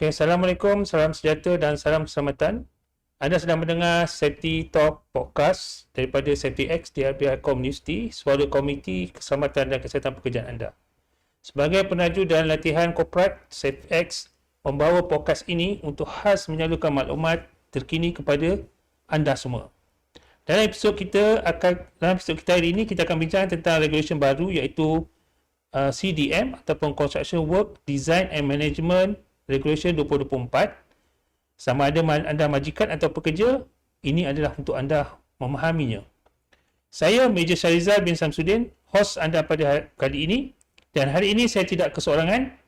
Okay, Assalamualaikum, salam sejahtera dan salam keselamatan. Anda sedang mendengar Safety Talk Podcast daripada Safety X di RBI Community, suara Komiti Keselamatan dan Kesihatan Pekerjaan anda. Sebagai penaju dan latihan korporat, Safety X membawa podcast ini untuk khas menyalurkan maklumat terkini kepada anda semua. Dalam episod kita hari ini, kita akan bincang tentang regulation baru iaitu CDM ataupun Construction Work Design and Management Regulation 2024. Sama ada anda majikan atau pekerja, ini adalah untuk anda memahaminya. Saya Major Syarizal bin Samsudin, hos anda pada kali ini, dan hari ini saya tidak keseorangan.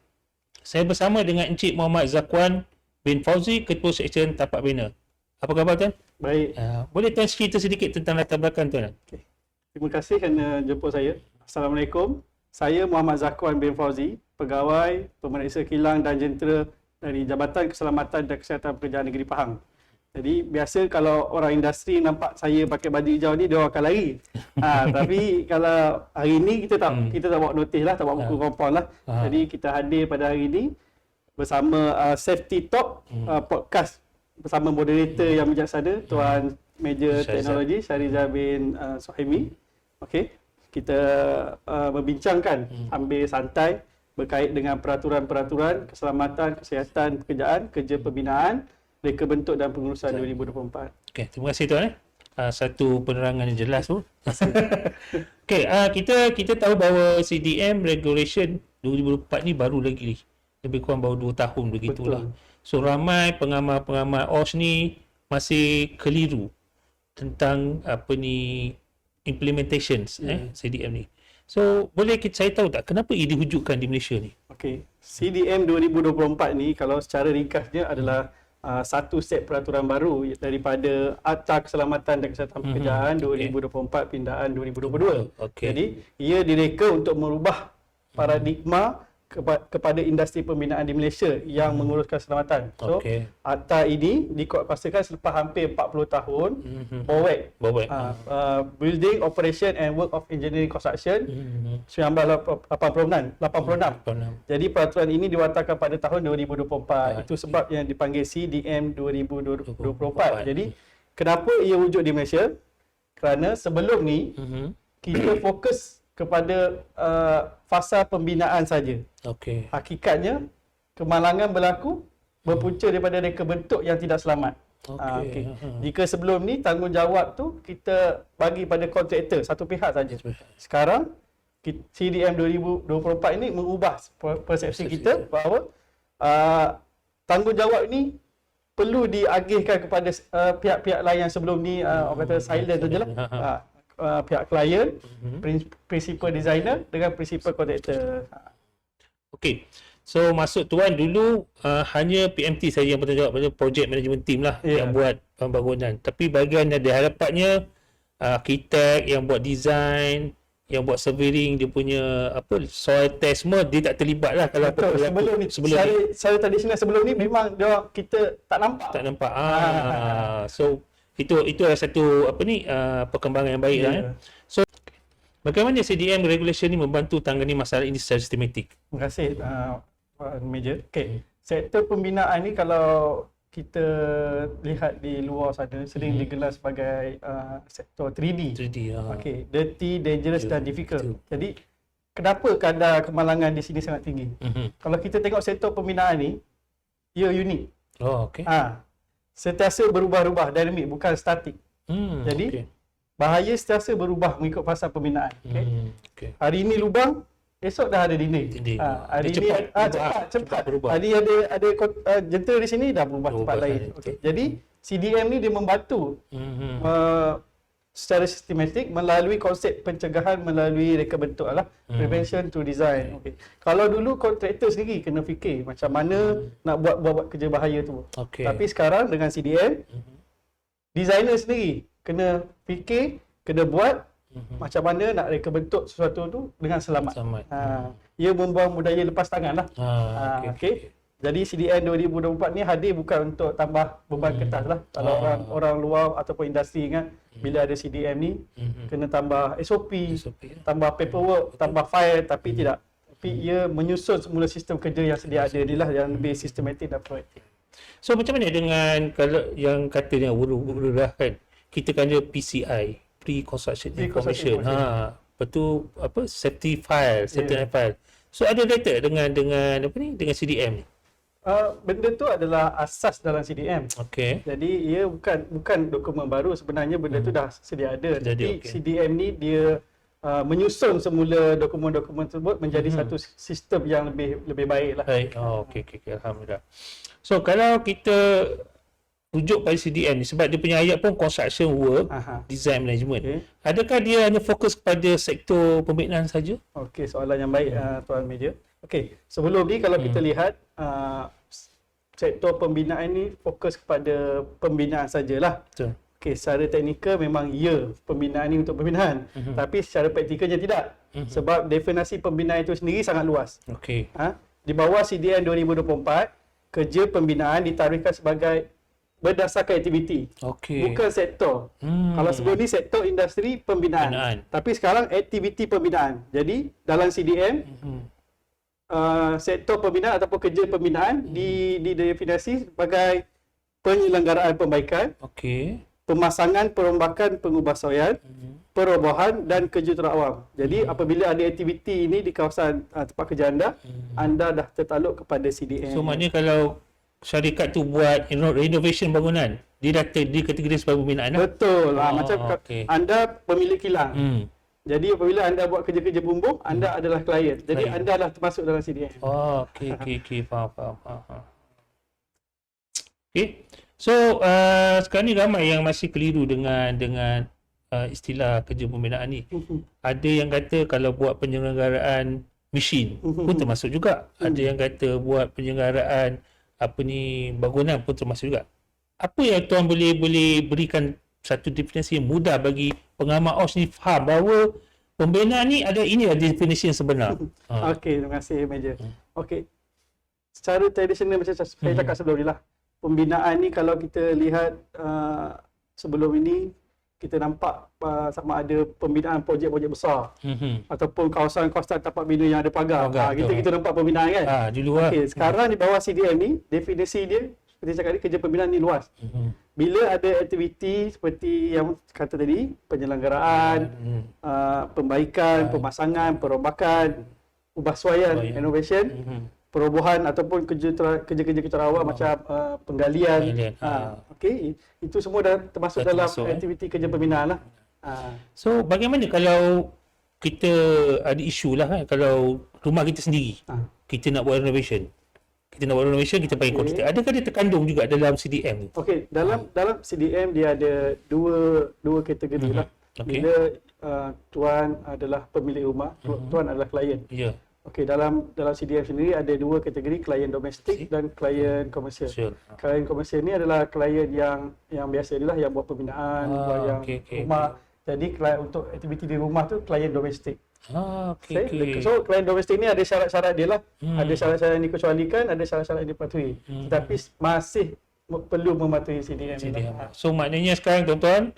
Saya bersama dengan Encik Muhammad Zakwan bin Fauzi, Ketua Seksyen Tapak Bina. Apa khabar tuan? Baik. Boleh tuan cerita sedikit tentang latar belakang tuan? Okay. Terima kasih kerana jemput saya. Assalamualaikum. Saya Muhammad Zakwan bin Fauzi, pegawai Pemeriksa Kilang dan Jentera dari Jabatan Keselamatan dan Kesihatan Pekerjaan Negeri Pahang. Jadi biasa kalau orang industri nampak saya pakai baju hijau ni, dia akan lari. Tapi kalau hari ni kita tak bawa notis lah, tak bawa buku kompon lah. Jadi kita hadir pada hari ni bersama Safety Talk podcast bersama moderator yang bijaksana Tuan Major Teknologi Syarizal bin Suhaimi. Okey, kita membincangkan sambil santai berkait dengan peraturan-peraturan keselamatan, kesihatan pekerjaan, kerja pembinaan, reka bentuk dan pengurusan 2024. Okey, terima kasih tuan. Satu penerangan yang jelas tu. Okey, kita tahu bahawa CDM Regulation 2024 ni baru lagi, lebih kurang baru 2 tahun begitulah. So ramai pengamal-pengamal OS ni masih keliru tentang implementations CDM ni. So, boleh saya tahu tak kenapa ia diwujudkan di Malaysia ni? Okey, CDM 2024 ni kalau secara ringkasnya adalah satu set peraturan baru daripada Akta Keselamatan dan Kesihatan Pekerjaan 2024 pindaan 2022. Jadi, ia direka untuk merubah paradigma kepada industri pembinaan di Malaysia yang menguruskan keselamatan. So, akta ini dikuatkuasakan selepas hampir 40 tahun BOEC, Building Operation and Work of Engineering Construction 1986. Jadi peraturan ini diwatakan pada tahun 2024. Itu sebab yang dipanggil CDM 2024. Jadi kenapa ia wujud di Malaysia? Kerana sebelum ni kita fokus kepada fasa pembinaan saja. Hakikatnya kemalangan berlaku berpunca daripada reka bentuk yang tidak selamat. Jika sebelum ni tanggungjawab tu kita bagi pada kontraktor satu pihak saja. Sekarang CDM 2024 ini mengubah persepsi kita bahawa tanggungjawab ini perlu diagihkan kepada pihak-pihak lain yang sebelum ni orang kata silent sajalah. Pihak klien, principal designer dengan principal kontraktor. Okey. So maksud tuan dulu hanya PMT saja yang bertanggungjawab, pada project management team lah yang buat pembangunan. Tapi bahagian yang diharapannya arkitek yang buat design, yang buat surveying, dia punya soil test semua dia tak terlibat lah kalau sebelum tradisional sebelum ni memang kita tak nampak. So itu adalah satu perkembangan yang baik lah. So bagaimana CDM regulation ni membantu tangani masalah ini secara sistematik? Terima kasih Major. Okey, sektor pembinaan ni kalau kita lihat di luar sana sering digelar sebagai sektor 3D. Okey, dirty, dangerous dan difficult. Jadi kenapa kadar kemalangan di sini sangat tinggi? Kalau kita tengok sektor pembinaan ni, ia unik. Sentiasa berubah-ubah, dinamik, bukan statik. Jadi bahaya sentiasa berubah mengikut fasa pembinaan. Hari ini lubang, esok dah ada dinding. Hari ini cepat berubah. Hari ada jentera di sini, dah berubah tempat lain. Jadi CDM ni dia membantu secara sistematik melalui konsep pencegahan melalui reka bentuk prevention to design. Kalau dulu kontraktor sendiri kena fikir macam mana nak buat kerja bahaya tu. Tapi sekarang dengan CDM designer sendiri kena fikir, kena buat macam mana nak reka bentuk sesuatu tu dengan selamat. Ia membuang budaya lepas tangan lah. Jadi CDM 2024 ni hadir bukan untuk tambah beban kertas lah. Kalau orang luar ataupun industri ingat bila ada CDM ni kena tambah SOP, tambah paperwork, tambah file, tapi tidak. tapi ia menyusun semula sistem kerja yang sedia ada ni lah, yang lebih sistematik dan proaktif. So macam mana dengan kalau yang katanya wuru-wuru lah kan, kita kan ada PCI, Pre-Construction Information. Lepas tu apa, safety file. So ada data dengan apa ni, dengan CDM ni? Benda tu adalah asas dalam CDM. Okey. Jadi ia bukan dokumen baru, sebenarnya benda tu dah sedia ada. Tapi CDM ni dia menyusun semula dokumen-dokumen tersebut menjadi satu sistem yang lebih baik lah. Baik. Okey. Alhamdulillah. So kalau kita rujuk pada CDM ni, sebab dia punya ayat pun construction work, design management. Adakah dia hanya fokus kepada sektor pembinaan saja? Okey, soalan yang baik Tuan Meja. Okey, sebelum ni kalau kita lihat sektor pembinaan ni fokus kepada pembinaan sajalah. Betul. Okey, secara teknikal memang pembinaan ni untuk pembinaan. Tapi secara praktikalnya tidak. Sebab definisi pembinaan itu sendiri sangat luas. Okey. Di bawah CDM 2024, kerja pembinaan ditarifkan sebagai berdasarkan aktiviti. Okey. Bukan sektor. Kalau sebelum ni sektor industri pembinaan. Tapi sekarang aktiviti pembinaan. Jadi dalam CDM sektor pembinaan ataupun kerja pembinaan didefinisi sebagai penyelenggaraan pembaikan, pemasangan, perombakan, pengubahsuaian, perobohan dan kejuruterawam. Jadi apabila ada aktiviti ini di kawasan tempat kerja anda, anda dah tertakluk kepada CDM. So maknanya kalau syarikat tu buat renovation bangunan, dia dah dikategori sebagai pembinaan lah? Betul. Macam anda pemilik kilang. Jadi apabila anda buat kerja-kerja bumbung, anda adalah klien. Jadi anda dah termasuk dalam CDM. Okey. Faham. Okey. So sekarang ni ramai yang masih keliru dengan istilah kerja pembinaan ni. Ada yang kata kalau buat penyelenggaraan mesin pun termasuk juga. Ada yang kata buat penyelenggaraan bangunan pun termasuk juga. Apa yang tuan boleh berikan satu definisi yang mudah bagi pengamat OS ni faham bahawa pembinaan ni inilah definisi yang sebenar. Okey, terima kasih Meja. Okey. Secara tradisional macam saya cakap sebelum ni lah. Pembinaan ni kalau kita lihat sebelum ini, kita nampak sama ada pembinaan projek-projek besar ataupun kawasan-kawasan tapak bina yang ada pagar. Kita nampak pembinaan kan. Dulu lah. Okey, sekarang di bawah CDM ni, definisi dia seperti saya cakap tadi, kerja pembinaan ni luas. Bila ada aktiviti seperti yang kata tadi, penyelenggaraan, pembaikan, pemasangan, perombakan, ubahsuaian, renovation, perobohan ataupun kerja-kerja keterawal macam penggalian. Okey, itu semua dah termasuk dalam aktiviti kerja pembinaan lah. So bagaimana kalau kita ada isu lah kan, kalau rumah kita sendiri, kita nak buat renovation. Kita panggil kontraktor. Adakah dia terkandung juga dalam CDM ni? Okey, dalam CDM dia ada dua kategori lah. Bila tuan adalah pemilik rumah, tuan adalah klien. Ya. Okey, dalam CDM sendiri ada dua kategori, klien domestik dan klien komersial. Klien komersial ni adalah klien yang biasa inilah, yang buat pembinaan, buat yang rumah. Jadi klien untuk aktiviti di rumah tu klien domestik. So klien domestik ni ada syarat-syarat dia lah. Ada syarat-syarat yang dikecualikan, ada syarat-syarat yang dipatuhi. Tetapi masih perlu mematuhi CDM. So maknanya sekarang tuan-tuan,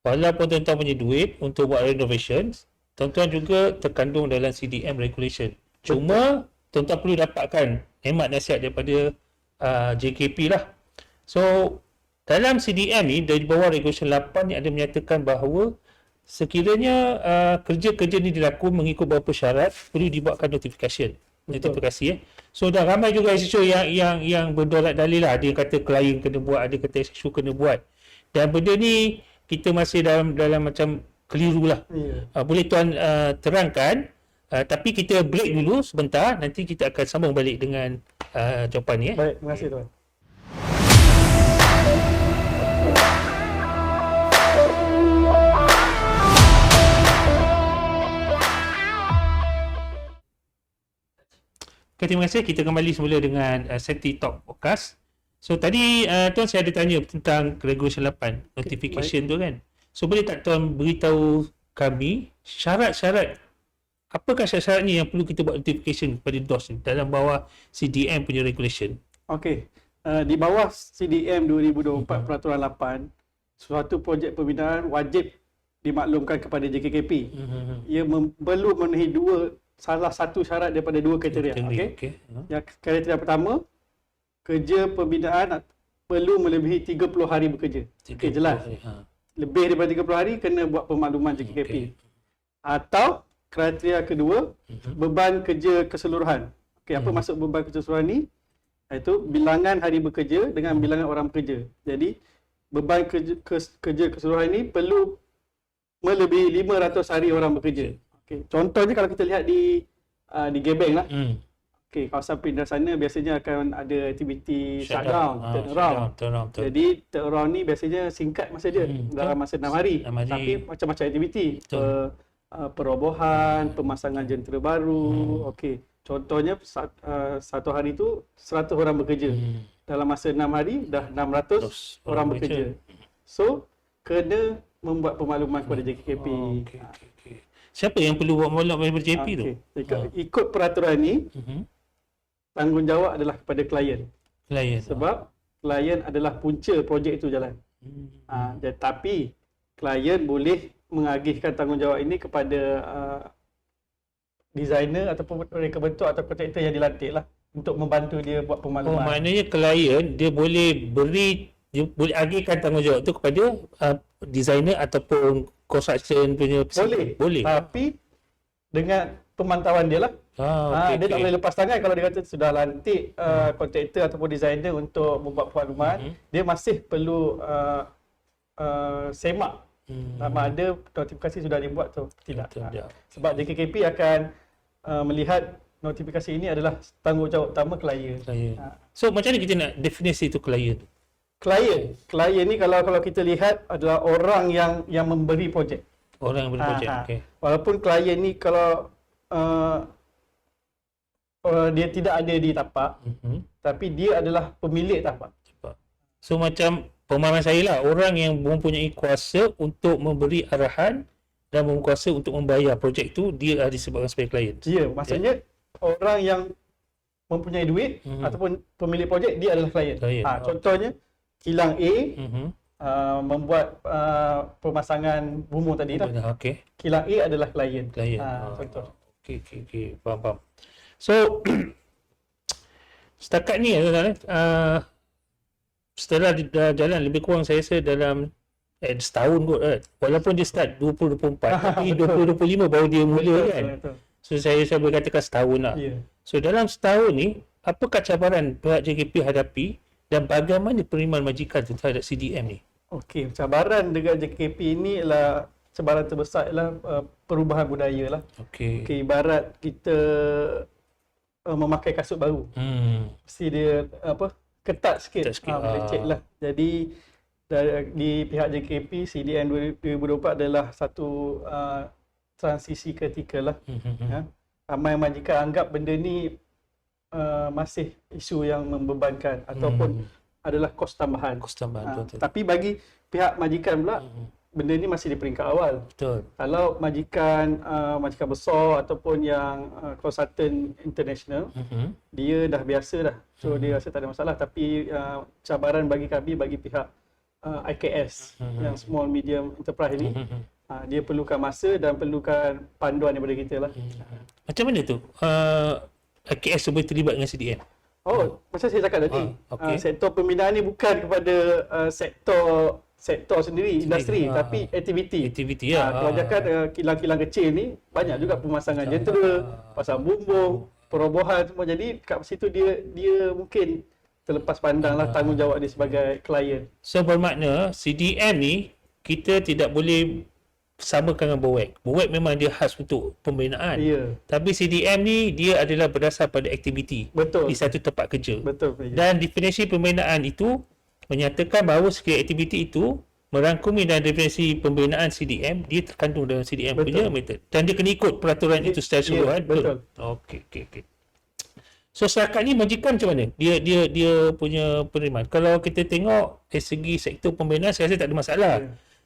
walaupun tuan-tuan punya duit untuk buat renovation, tuan-tuan juga terkandung dalam CDM regulation. Cuma tuan-tuan perlu dapatkan hemat nasihat daripada JKP lah. So dalam CDM ni, dari bawah regulation 8 ni ada menyatakan bahawa sekiranya kerja-kerja ni dilakukan mengikut beberapa syarat, perlu dibuatkan notifikasi. So dah ramai juga isu yang berdolak dalil lah. Ada yang kata klien kena buat, ada kata isu kena buat. Dan benda ni kita masih dalam macam keliru lah. Boleh tuan terangkan, tapi kita break dulu sebentar, nanti kita akan sambung balik dengan jawapan ni. Baik, terima kasih tuan. Okay, terima kasih. Kita kembali semula dengan Safety Talk Podcast. So tadi tuan saya ada tanya tentang regulation 8 notification tu kan. So boleh tak tuan beritahu kami syarat-syarat, apakah syarat-syaratnya yang perlu kita buat notification kepada DOS ni dalam bawah CDM punya regulation? Okey, di bawah CDM 2024 peraturan 8, suatu projek pembinaan wajib dimaklumkan kepada JKKP. Ia perlu memenuhi dua salah satu syarat daripada dua kriteria. Okey. Okey. Yang kriteria pertama, kerja pembinaan perlu melebihi 30 hari bekerja. Okey, jelas. Lebih daripada 30 hari kena buat pemakluman JKKP. Okey. Atau kriteria kedua, beban kerja keseluruhan. Okey, apa maksud beban kerja keseluruhan ni? Iaitu bilangan hari bekerja dengan bilangan orang bekerja. Jadi beban kerja keseluruhan ini perlu melebihi 500 hari orang bekerja. Okey, contohnya kalau kita lihat di Gebeng lah. Okey, kawasan pindah sana biasanya akan ada aktiviti shutdown, turnaround. Jadi turnaround ni biasanya singkat masa dia, dalam masa 6 hari. Tapi macam-macam aktiviti. Perobohan, pemasangan jentera baru. Okey, contohnya satu hari tu 100 orang bekerja. Dalam masa 6 hari dah 600 orang bekerja. So, kena membuat pemakluman kepada JKKP. Okey. Siapa yang perlu buat maklumat kepada JP tu? Ikut peraturan ni, tanggungjawab adalah kepada klien. Sebab klien adalah punca projek itu jalan. Tapi klien boleh mengagihkan tanggungjawab ini kepada designer ataupun reka bentuk atau kontraktor yang dilantik lah untuk membantu dia buat pemakluman. Maknanya klien dia boleh agihkan tanggungjawab tu kepada designer ataupun construction punya. Boleh. Tapi dengan pemantauan dia lah. Dia tak boleh lepas tangan kalau dia kata sudah lantik kontraktor ataupun designer untuk membuat pemakluman. Dia masih perlu semak sama ada notifikasi sudah dibuat atau tidak. Sebab JKKP akan melihat notifikasi ini adalah tanggungjawab utama klien. So macam mana kita nak definisi itu klien? Klien ni kalau kita lihat adalah orang yang memberi projek. Orang yang memberi projek. Okey. Walaupun klien ni kalau dia tidak ada di tapak, tapi dia adalah pemilik tapak. So macam pemahaman saya lah, orang yang mempunyai kuasa untuk memberi arahan dan berkuasa untuk membayar projek tu, dia disebutkan sebagai klien. Ya, maksudnya orang yang mempunyai duit ataupun pemilik projek, dia adalah klien. Contohnya kilang A membuat pemasangan bumbung tadi lah. Kilang A adalah klien. Contoh. Okey, faham. So setakat ni setelah jalan lebih kurang saya rasa dalam setahun kot kan. Walaupun dia start 2024 tapi 2025 baru dia mula kan. So saya boleh katakan setahun lah. So dalam setahun ni, apakah cabaran pihak JKP hadapi dan bagaimana penerimaan majikan tu terhadap CDM ni? Okey, cabaran dengan JKP ni ialah cabaran terbesar ialah perubahan budaya lah. Okey, ibarat kita memakai kasut baru. Mesti dia ketat sikit. Lecet lah. Jadi di pihak JKP, CDM 2024 adalah satu transisi kritikal lah. Ramai majikan anggap benda ni masih isu yang membebankan ataupun adalah kos tambahan. Betul. Tapi bagi pihak majikan pula, benda ni masih di peringkat awal. Betul. Kalau majikan besar ataupun yang consultant international, dia dah biasa dah. So dia rasa tak ada masalah. Tapi cabaran bagi kami, bagi pihak IKS yang small medium enterprise ni, dia perlukan masa dan perlukan panduan daripada kita lah. Macam mana tu IKS boleh terlibat dengan CDM? Macam saya cakap tadi, sektor pembinaan ni bukan kepada sektor sendiri, industri, tapi aktiviti. Kebanyakan kilang-kilang kecil ni banyak juga pemasangan jentera, pasang bumbung, perobohan semua. Jadi kat situ dia mungkin terlepas pandang lah tanggungjawab dia sebagai klien. So bermakna CDM ni kita tidak boleh samakan dengan BOEC. BOEC memang dia khas untuk pembinaan. Tapi CDM ni dia adalah berdasar pada aktiviti. Betul. Di satu tempat kerja. Betul. Dan definisi pembinaan itu menyatakan bahawa sekiranya aktiviti itu merangkumi dan definisi pembinaan CDM, dia terkandung dalam CDM punya metod. Dan dia kena ikut peraturan itu secara keseluruhan. Betul. Okey. So setakat ni majikan macam mana? Dia punya penerimaan. Kalau kita tengok dari segi sektor pembinaan, saya rasa tak ada masalah.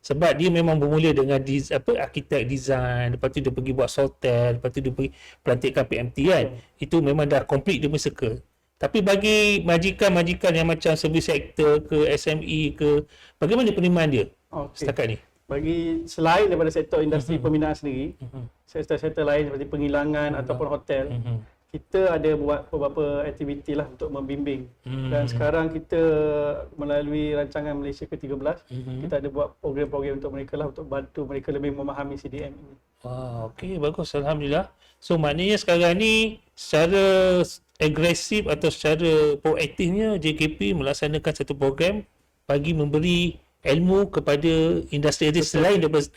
Sebab dia memang bermula dengan arkitek design, lepas tu dia pergi buat soltel, lepas tu dia pergi pelantikan PMT kan. Itu memang dah complete dia punya circle. Tapi bagi majikan-majikan yang macam service sector ke SME ke, bagaimana penerimaan dia setakat ni? bagi selain daripada sektor industri pembinaan sendiri, Mhm. sektor-sektor lain seperti penghilangan ataupun hotel, Mhm. kita ada buat beberapa aktiviti lah untuk membimbing. Dan sekarang kita melalui rancangan Malaysia ke-13, kita ada buat program-program untuk mereka lah, untuk bantu mereka lebih memahami CDM ini. Wah, okey, bagus. Alhamdulillah. So, maknanya sekarang ni secara agresif atau secara proaktifnya JKP melaksanakan satu program bagi memberi ilmu kepada industri ini selain daripada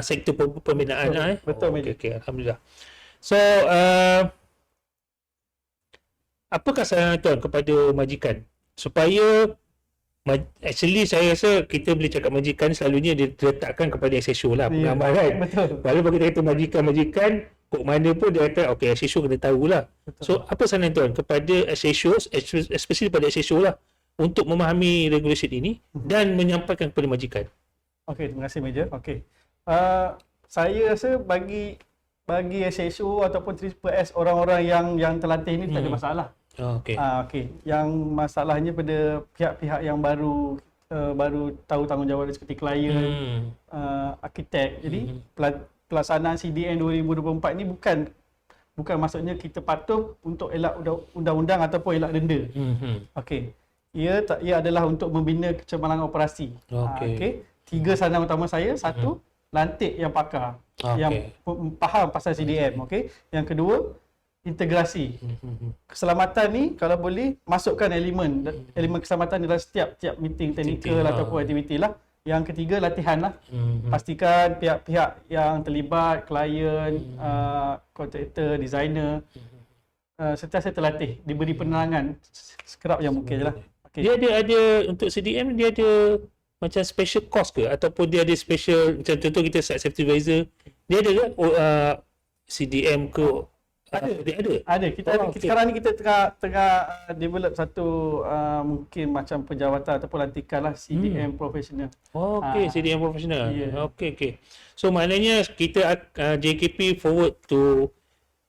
sektor pembinaan. Betul, Okey, Majid. okey. Alhamdulillah. So, apakah saran tuan kepada majikan supaya actually saya rasa kita boleh cakap majikan selalunya diletakkan kepada SSO lah, Ya, pengamal kan. betul. Walaupun kita kata majikan kok mana pun dia kata okey SSO kena tahulah. So apa saran tuan kepada SSO, especially pada SSO lah, untuk memahami regulation ini dan menyampaikan kepada majikan? Okey, terima kasih Major. Okey. Saya rasa bagi SSO ataupun Triple S, orang-orang yang terlatih ni tak ada masalah. Okey. Okey. Yang masalahnya pada pihak-pihak yang baru tahu tanggungjawab dia, seperti klien, arkitek. Jadi pelaksanaan CDM 2024 ni bukan maksudnya kita patuh untuk elak undang-undang ataupun elak denda. Okey. Ia adalah untuk membina kecemerlangan operasi. Okey. 3 saran utama saya. Satu, lantik yang pakar, yang faham pasal CDM. Okey. Yang kedua, integrasi. Keselamatan ni kalau boleh masukkan elemen keselamatan dalam setiap meeting teknikal ataupun aktiviti lah. Yang ketiga, latihan lah. Pastikan pihak-pihak yang terlibat, klien, kontraktor, designer, sentiasa terlatih, diberi penerangan sekerap yang mungkin je lah. Okay. Dia ada untuk CDM dia ada macam special course ke ataupun dia ada special, macam contoh kita site safety advisor, dia ada ke CDM ke? Dia ada. Ada. Sekarang ni kita tengah develop satu mungkin macam penjawatan ataupun lantikan lah, CDM professional. Okey, CDM professional. Yeah. Okey. So maknanya kita JKP forward to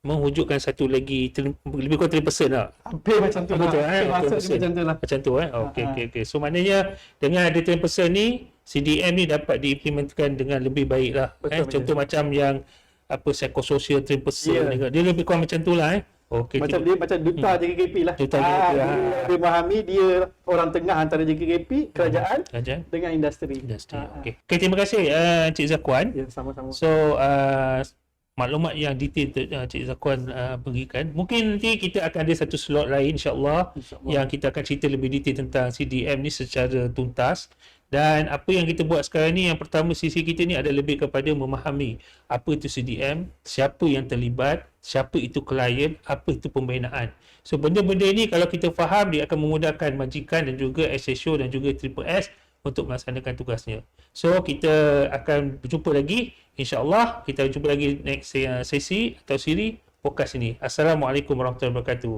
menghujukkan satu lagi lebih kurang 3% lah. Hampir macam tu lah. Betul, Maksud dia macam tu lah. Macam tu Okey. So maknanya dengan ada 10% ni, CDM ni dapat diimplementkan dengan lebih baik lah. Betul, Contoh macam yang psikososial 3% juga. Dia lebih kurang macam tu lah. Okey. Macam dia macam duta JKP lah. Duta JKP, Dia lebih memahami, dia orang tengah antara JKP, kerajaan dengan industri. Okey. Okay, terima kasih Encik Zakuan. Ya, sama-sama. So maklumat yang detail Cik Zakuan berikan. Mungkin nanti kita akan ada satu slot lain insya-Allah yang kita akan cerita lebih detail tentang CDM ni secara tuntas. Dan apa yang kita buat sekarang ni, yang pertama sisi kita ni ada lebih kepada memahami apa itu CDM, siapa yang terlibat, siapa itu klien, apa itu pembinaan. So benda-benda ini kalau kita faham, dia akan memudahkan majikan dan juga SSO dan juga Triple S untuk melaksanakan tugasnya. So kita akan berjumpa lagi, insya-Allah kita jumpa lagi next sesi atau siri podcast ini. Assalamualaikum warahmatullahi wabarakatuh.